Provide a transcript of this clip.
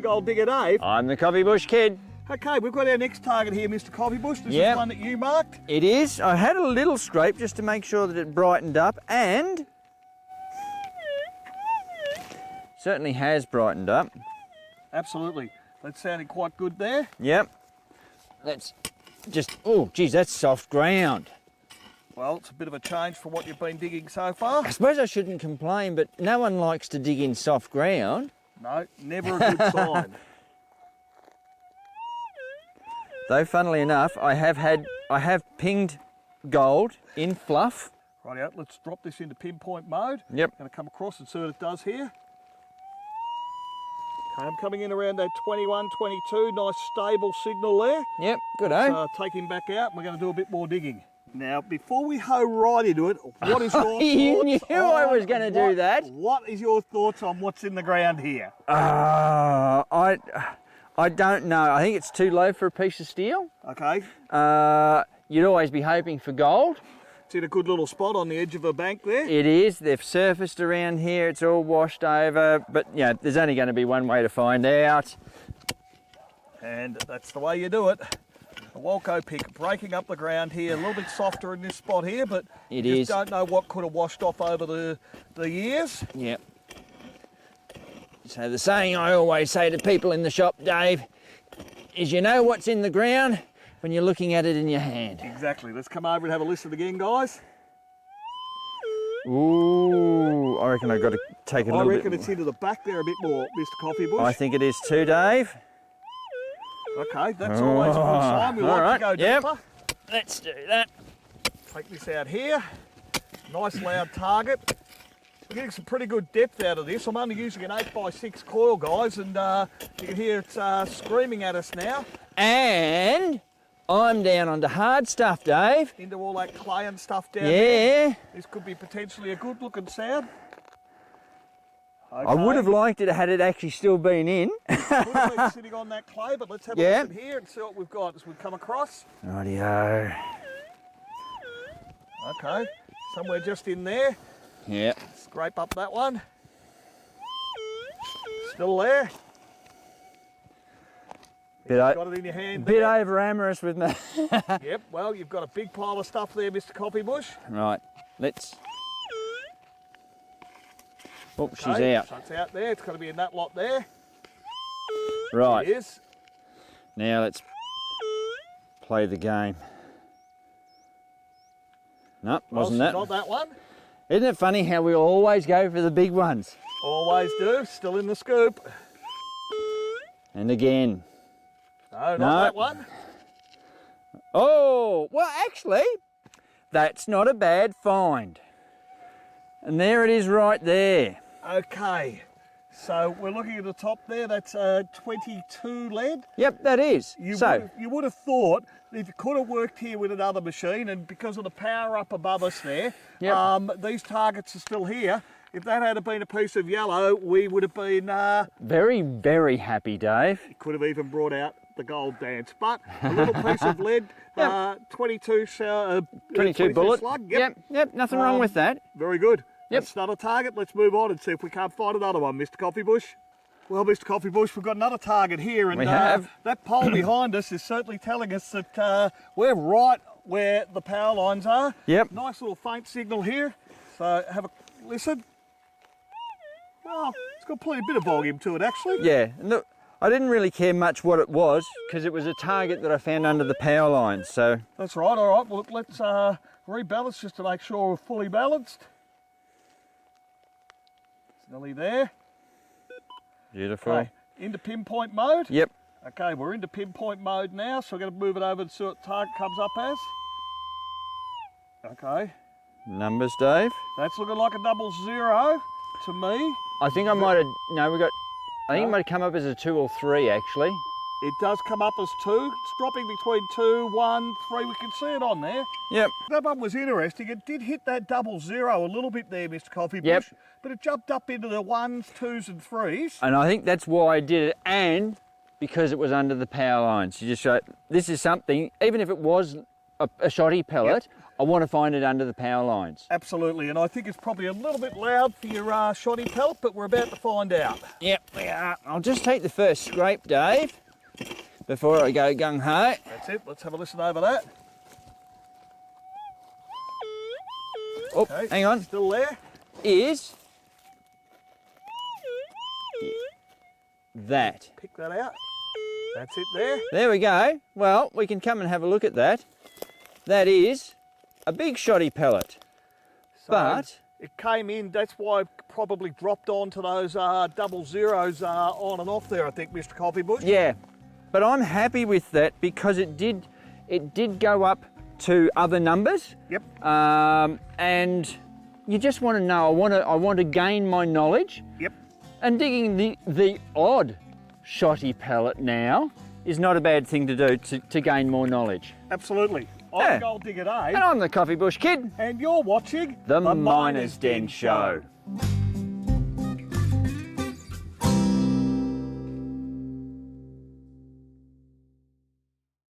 Gold Digger Dave. I'm the Coffee Bush Kid. Okay, we've got our next target here, Mr. Coffee Bush. This is one that you marked. It is. I had a little scrape just to make sure that it brightened up, and certainly has brightened up. Absolutely. That sounded quite good there. Yep. That's just, oh, geez, that's soft ground. Well, it's a bit of a change from what you've been digging so far. I suppose I shouldn't complain, but no one likes to dig in soft ground. No, never a good sign. Though, funnily enough, I have pinged gold in fluff. Rightio, let's drop this into pinpoint mode. Yep. Going to come across and see what it does here. Okay, I'm coming in around that 21, 22, nice stable signal there. Yep, good, eh? So take him back out and we're going to do a bit more digging. Now, before we hoe right into it, what is your thoughts? You knew I was going to do that. What is your thoughts on what's in the ground here? I don't know. I think it's too low for a piece of steel. Okay. You'd always be hoping for gold. It's in a good little spot on the edge of a bank there. It is. They've surfaced around here. It's all washed over. But, yeah, there's only going to be one way to find out. And that's the way you do it. A Walco pick breaking up the ground here, a little bit softer in this spot here, but you just don't know what could have washed off over the years. Yep. So the saying I always say to people in the shop, Dave, is you know what's in the ground when you're looking at it in your hand. Exactly. Let's come over and have a listen again, guys. Ooh, I reckon I've got to take a little bit. I reckon it's into the back there a bit more, Mr. Coffee Bush. I think it is too, Dave. Okay, that's always a good sign. We like to go deeper. Let's do that. Take this out here. Nice loud target. We're getting some pretty good depth out of this. I'm only using an 8x6 coil, guys, and you can hear it's screaming at us now. And I'm down onto hard stuff, Dave. Into all that clay and stuff down there. Yeah. This could be potentially a good looking sound. Okay. I would have liked it had it actually still been in. Could have been sitting on that clay, but let's have a listen here and see what we've got as we come across. Rightio. Okay, somewhere just in there. Yeah. Scrape up that one. Still there. Got it in your hand. Bit over amorous with me. Yep, well, you've got a big pile of stuff there, Mr. Coffee Bush. Right, let's... Oh, Okay, she's out. So it's out there. It's got to be in that lot there. Right. It is. Now let's play the game. No, wasn't that. Not that one. Isn't it funny how we always go for the big ones? Always do. Still in the scoop. And again. No, not that one. Oh, well, actually, that's not a bad find. And there it is right there. Okay, so we're looking at the top there. That's 22 lead. Yep, that is. You would have thought if you could have worked here with another machine, and because of the power up above us there, these targets are still here. If that had been a piece of yellow, we would have been... very, very happy, Dave. Could have even brought out the gold dance. But a little piece of lead, 22 bullet. Slug. Yep, nothing wrong with that. Very good. Yep. That's not a target. Let's move on and see if we can't find another one, Mr. Coffee Bush. Well, Mr. Coffee Bush, we've got another target here, and we have. That pole behind us is certainly telling us that we're right where the power lines are. Yep. Nice little faint signal here. So have a listen. Well, it's got plenty a bit of volume to it, actually. Yeah, look, I didn't really care much what it was because it was a target that I found under the power lines. So that's right. All right. Well, let's rebalance just to make sure we're fully balanced. It's nearly there. Beautiful. Okay. Into pinpoint mode. Yep. Okay, we're into pinpoint mode now, so we're going to move it over and see what target comes up as. Okay. Numbers, Dave. That's looking like a 00 to me. I think I might have. No, we got. I think it might have come up as a 2 or 3 actually. It does come up as 2. It's dropping between 2, 1, 3. We can see it on there. Yep. That one was interesting. It did hit that 00 a little bit there, Mr. Coffee Bush. Yep. But it jumped up into the 1s, 2s and 3s. And I think that's why I did it, and because it was under the power lines. You just show, this is something, even if it was a shoddy pellet, I want to find it under the power lines. Absolutely, and I think it's probably a little bit loud for your shoddy pellet, but we're about to find out. Yep, we are. I'll just take the first scrape, Dave, before I go gung-ho. That's it, let's have a listen over that. Oh, Okay, hang on. still there? Is that. Pick that out. That's it there. There we go. Well, we can come and have a look at that. That is a big shoddy pellet. So But it came in, that's why it probably dropped onto those double zeros on and off there, I think, Mr. Coffee Bush. yeah, but I'm happy with that because it did go up to other numbers. Yep. And you just want to know, I want to gain my knowledge. Yep. And digging the odd shotty pellet now is not a bad thing to do to gain more knowledge. Absolutely. Yeah. I'm Gold Digger Dave. And I'm the Coffee Bush Kid. And you're watching The Miner's Den Show.